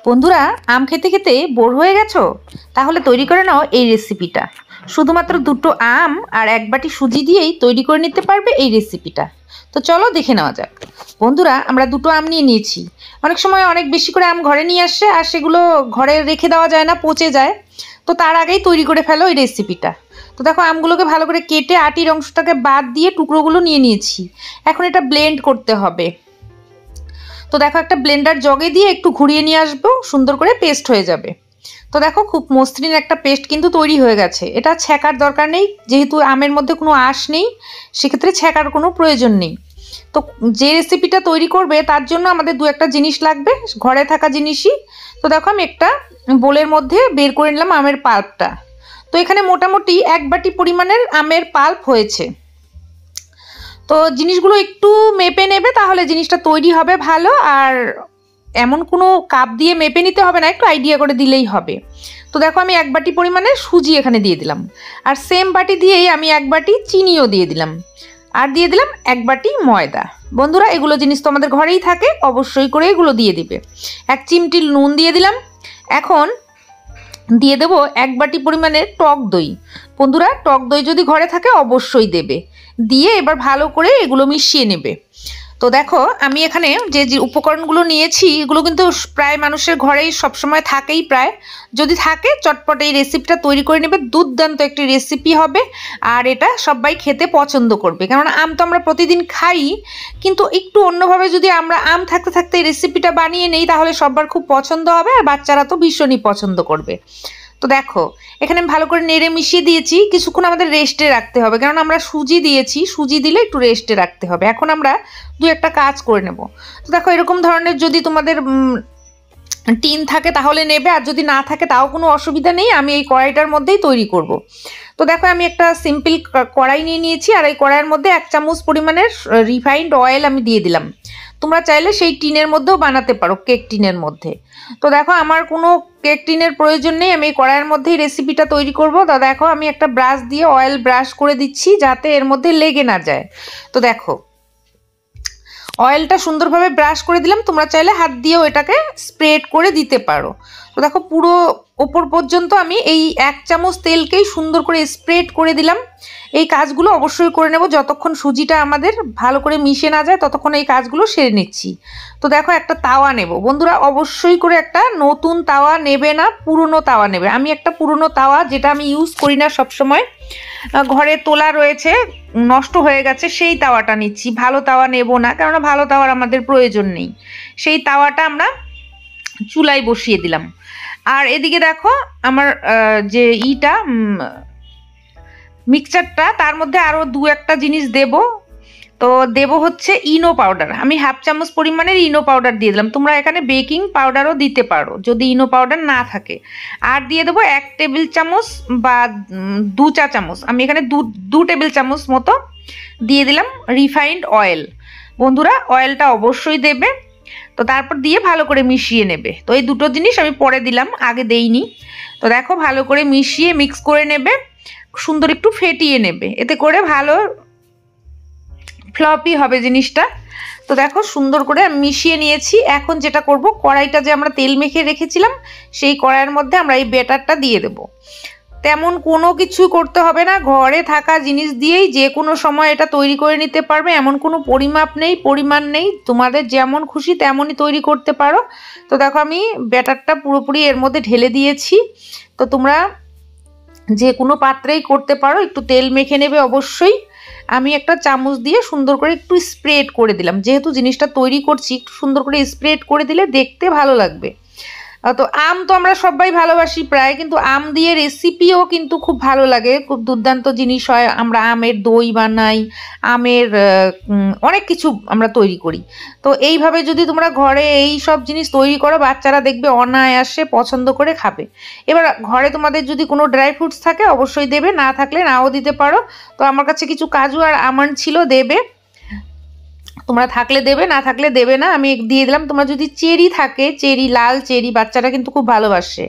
বন্ধুরা, আম খেতে খেতে বোর হয়ে গেছো? তাহলে তৈরি করে নাও এই রেসিপিটা। শুধুমাত্র দুটো আম আর এক বাটি সুজি দিয়েই তৈরি করে নিতে পারবে এই রেসিপিটা। তো চলো দেখে নেওয়া যাক। বন্ধুরা, আমরা দুটো আম নিয়ে নিয়েছি। অনেক সময় অনেক বেশি করে আম ঘরে নিয়ে আসে আর সেগুলো ঘরে রেখে দেওয়া যায় না, পচে যায়। তো তার আগেই তৈরি করে ফেলো এই রেসিপিটা। তো দেখো, আমগুলোকে ভালো করে কেটে আটির অংশটাকে বাদ দিয়ে টুকরোগুলো নিয়ে নিয়েছি। এখন এটা ব্লেন্ড করতে হবে। তো দেখো, একটা ব্লেন্ডার জগে দিয়ে একটু ঘুরিয়ে নিয়ে আসবো, সুন্দর করে পেস্ট হয়ে যাবে। তো দেখো, খুব মসৃণ একটা পেস্ট কিন্তু তৈরি হয়ে গেছে। এটা ছ্যাঁকার দরকার নেই, যেহেতু আমের মধ্যে কোনো আঁশ নেই, সেক্ষেত্রে ছ্যাঁকার কোনো প্রয়োজন নেই। তো যে রেসিপিটা তৈরি করবে তার জন্য আমাদের দু একটা জিনিস লাগবে, ঘরে থাকা জিনিসই। তো দেখো, আমি একটা বোলের মধ্যে বের করে নিলাম আমের পাল্পটা। তো এখানে মোটামুটি এক বাটি পরিমাণের আমের পাল্প হয়েছে। তো জিনিসগুলো একটু মেপে নেবে, তাহলে জিনিসটা তৈরি হবে ভালো। আর এমন কোনো কাপ দিয়ে মেপে নিতে হবে না, একটু আইডিয়া করে দিলেই হবে। তো দেখো, আমি এক বাটি পরিমাণে সুজি এখানে দিয়ে দিলাম, আর সেম বাটি দিয়েই আমি এক বাটি চিনিও দিয়ে দিলাম, আর দিয়ে দিলাম এক বাটি ময়দা। বন্ধুরা, এগুলো জিনিস তো আমাদের ঘরেই থাকে, অবশ্যই করে এগুলো দিয়ে দিবে। এক চিমটি নুন দিয়ে দিলাম। এখন দিয়ে দেবো এক বাটি পরিমাণের টক দই। বন্ধুরা, টক দই যদি ঘরে থাকে অবশ্যই দেবে। দিয়ে এবার ভালো করে এগুলো মিশিয়ে নেবে। তো দেখো, আমি এখানে যে যে উপকরণগুলো নিয়েছি এগুলো কিন্তু প্রায় মানুষের ঘরেই সবসময় থাকেই প্রায়। যদি থাকে চটপট এই রেসিপিটা তৈরি করে নেবে, দুর্দান্ত একটি রেসিপি হবে। আর এটা সবাই খেতে পছন্দ করবে, কারণ আম তো আমরা প্রতিদিন খাই, কিন্তু একটু অন্যভাবে যদি আমরা আম থাকতে থাকতে এই রেসিপিটা বানিয়ে নেই তাহলে সবার খুব পছন্দ হবে, আর বাচ্চারা তো ভীষণই পছন্দ করবে। তো দেখো, এখানে ভালো করে নেড়ে মিশিয়ে দিয়েছি। কিছুক্ষণ আমাদের রেস্টে রাখতে হবে, কারণ আমরা সুজি দিয়েছি, সুজি দিলে একটু রেস্টে রাখতে হবে। এখন আমরা দু একটা কাজ করে নেব। তো দেখো, এরকম ধরনের যদি তোমাদের টিন থাকে তাহলে নেবে, আর যদি না থাকে তাও কোনো অসুবিধা নেই, আমি এই কড়াইটার মধ্যেই তৈরি করব। তো দেখো, আমি একটা সিম্পল কড়াই নিয়ে নিয়েছি, আর এই কড়াইয়ের মধ্যে 1 চামচ পরিমাণের রিফাইন্ড অয়েল আমি দিয়ে দিলাম। তোমরা চাইলে সেই টিনের মধ্যেও বানাতে পারো, কেক টিনের মধ্যে। তো দেখো, আমার কোনো কেক টিনের প্রয়োজন নেই, আমি এই কড়াইয়ের মধ্যেই রেসিপিটা তৈরি করব। তো দেখো, আমি একটা ব্রাশ দিয়ে অয়েল ব্রাশ করে দিচ্ছি যাতে এর মধ্যে লেগে না যায়। তো দেখো, অয়েলটা সুন্দরভাবে ব্রাশ করে দিলাম। তোমরা চাইলে হাত দিয়েও এটাকে স্প্রেড করে দিতে পারো। তো দেখো, পুরো ওপর পর্যন্ত আমি এই 1 চামচ তেলকেই সুন্দর করে স্প্রেড করে দিলাম। এই কাজগুলো অবশ্যই করে নেব, যতক্ষণ সুজিটা আমাদের ভালো করে মিশে না যায় ততক্ষণ এই কাজগুলো সেরে নিচ্ছি। তো দেখো, একটা তাওয়া নেব। বন্ধুরা, অবশ্যই করে একটা নতুন তাওয়া নেবে না, পুরনো তাওয়া নেবে। আমি একটা পুরনো তাওয়া, যেটা আমি ইউজ করি না সবসময়, ঘরে তোলা রয়েছে, নষ্ট হয়ে গেছে, সেই তাওয়াটা নিচ্ছি। ভালো তাওয়া নেব না, কেননা ভালো তাওয়ার আমাদের প্রয়োজন নেই। সেই তাওয়াটা আমরা চুলায় বসিয়ে দিলাম। আর এদিকে দেখো, আমার যে মিক্সচারটা, তার মধ্যে আরও দু একটা জিনিস দেব। তো দেব হচ্ছে ইনো পাউডার। আমি 1/2 চামচ পরিমাণের ইনো পাউডার দিয়ে দিলাম। তোমরা এখানে বেকিং পাউডারও দিতে পারো যদি ইনো পাউডার না থাকে। আর দিয়ে দেবো 1 টেবিল চামচ বা 2 চা চামচ, আমি এখানে 2 টেবিল চামচ মতো দিয়ে দিলাম রিফাইন্ড অয়েল। বন্ধুরা, অয়েলটা অবশ্যই দেবে। তো তারপর দিয়ে ভালো করে মিশিয়ে নেবে। তো এই দুটো জিনিস আমি পরে দিলাম, আগে দেইনি। তো দেখো, ভালো করে মিশিয়ে মিক্স করে নেবে, সুন্দর একটু ফেটিয়ে নেবে, এতে করে ভালো ফ্লপি হবে জিনিসটা। তো দেখো, সুন্দর করে আমি মিশিয়ে নিয়েছি। এখন যেটা করব, কড়াইটা যে আমরা তেল মেখে রেখেছিলাম সেই কড়াইয়ের মধ্যে আমরা এই ব্যাটারটা দিয়ে দেব। তেমন কোনো কিছু করতে হবে না, ঘরে থাকা জিনিস দিয়েই যে কোনো সময় এটা তৈরি করে নিতে পারবে। এমন কোনো পরিমাপ নেই, পরিমাণ নেই, তোমাদের যেমন খুশি তেমনই তৈরি করতে পারো। তো দেখো, আমি ব্যাটারটা পুরোপুরি এর মধ্যে ঢেলে দিয়েছি। তো তোমরা যে কোনো পাত্রেই করতে পারো, একটু তেল মেখে নেবে অবশ্যই। আমি একটা চামচ দিয়ে সুন্দর করে একটু স্প্রেড করে দিলাম, যেহেতু জিনিসটা তৈরি করছি একটু সুন্দর করে স্প্রেড করে দিলে দেখতে ভালো লাগবে। তো আম তো আমরা সবাই ভালোবাসি প্রায়, কিন্তু আম দিয়ে রেসিপিও কিন্তু খুব ভালো লাগে, খুব দুর্দান্ত জিনিস হয়। আমরা আমের দই বানাই, আমের অনেক কিছু আমরা তৈরি করি। তো এইভাবে যদি তোমরা ঘরে এই সব জিনিস তৈরি করো, বাচ্চারা দেখবে অনায়াসে পছন্দ করে খাবে। এবার ঘরে তোমাদের যদি কোনো ড্রাই ফ্রুটস থাকে অবশ্যই দেবে, না থাকলে নাও দিতে পারো। তো আমার কাছে কিছু কাজু আর আমন্ড ছিল, দেবে। তোমরা থাকলে দেবে, না থাকলে দেবে না, আমি দিয়ে দিলাম। তোমরা যদি চেরি থাকে, চেরি, লাল চেরি বাচ্চারা কিন্তু খুব ভালোবাসে,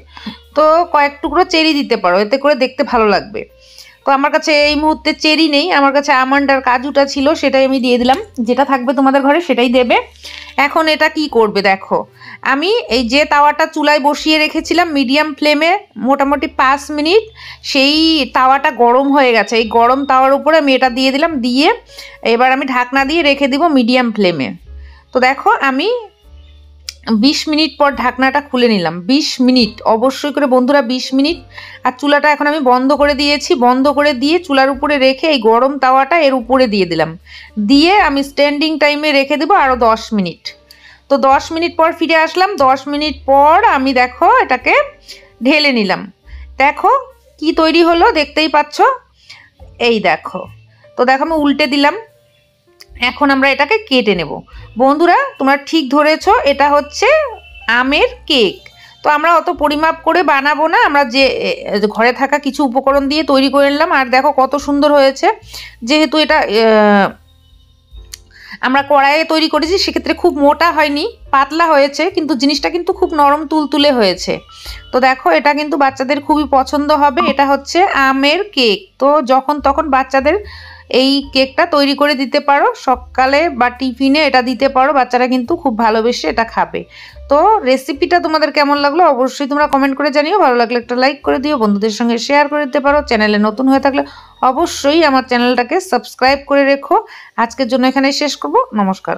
তো কয়েক টুকরো চেরি দিতে পারো, এতে করে দেখতে ভালো লাগবে। তো আমার কাছে এই মুহূর্তে চেরি নেই, আমার কাছে আমন্ড আর কাজুটা ছিল, সেটাই আমি দিয়ে দিলাম। যেটা থাকবে তোমাদের ঘরে সেটাই দেবে। এখন এটা কি করবে দেখো, আমি এই যে তাওয়াটা চুলায় বসিয়ে রেখেছিলাম মিডিয়াম ফ্লেমে মোটামুটি 5 মিনিট, সেই তাওয়াটা গরম হয়ে গেছে। এই গরম তাওয়ার উপরে আমি এটা দিয়ে দিলাম, দিয়ে এবার আমি ঢাকনা দিয়ে রেখে দিব মিডিয়াম ফ্লেমে। তো দেখো আমি 20 মিনিট পর ঢাকনাটা খুলে নিলাম। 20 মিনিট অবশ্যই করে বন্ধুরা, 20 মিনিট। আর চুলাটা এখন আমি বন্ধ করে দিয়েছি, বন্ধ করে দিয়ে চুলার উপরে রেখে এই গরম তাওয়াটা এর উপরে দিয়ে দিলাম, দিয়ে আমি স্ট্যান্ডিং টাইমে রেখে দেবো আরও 10 মিনিট। তো 10 মিনিট পর ফিরে আসলাম। 10 মিনিট পর আমি দেখো এটাকে ঢেলে নিলাম। দেখো কি তৈরি হলো দেখতেই পাচ্ছ, এই দেখো। তো দেখো আমি উল্টে দিলাম। এখন আমরা এটাকে কেটে নেব। বন্ধুরা তোমরা ঠিক ধরেছো, এটা হচ্ছে আমের কেক। তো আমরা অত পরিমাপ করে বানাবো না, আমরা যে ঘরে থাকা কিছু উপকরণ দিয়ে তৈরি করে নিলাম। আর দেখো কত সুন্দর হয়েছে, যেহেতু এটা আমরা কড়াইয়ে তৈরি করেছি সেক্ষেত্রে খুব মোটা হয়নি, পাতলা হয়েছে, কিন্তু জিনিসটা কিন্তু খুব নরম তুলতুলে হয়েছে। তো দেখো এটা কিন্তু বাচ্চাদের খুবই পছন্দ হবে। এটা হচ্ছে আমের কেক। তো যখন তখন বাচ্চাদের এই কেকটা তৈরি করে দিতে পারো, সকালে বা টিফিনে এটা দিতে পারো, বাচ্চারা কিন্তু খুব ভালোবেসে এটা খাবে। তো রেসিপিটা তোমাদের কেমন লাগলো অবশ্যই তোমরা কমেন্ট করে জানিও। ভালো লাগলে একটা লাইক করে দিও, বন্ধুদের সঙ্গে শেয়ার করে দিতে পারো। চ্যানেলে নতুন হয়ে থাকলে অবশ্যই আমার চ্যানেলটাকে সাবস্ক্রাইব করে রেখো। আজকের জন্য এখানেই শেষ করব। নমস্কার।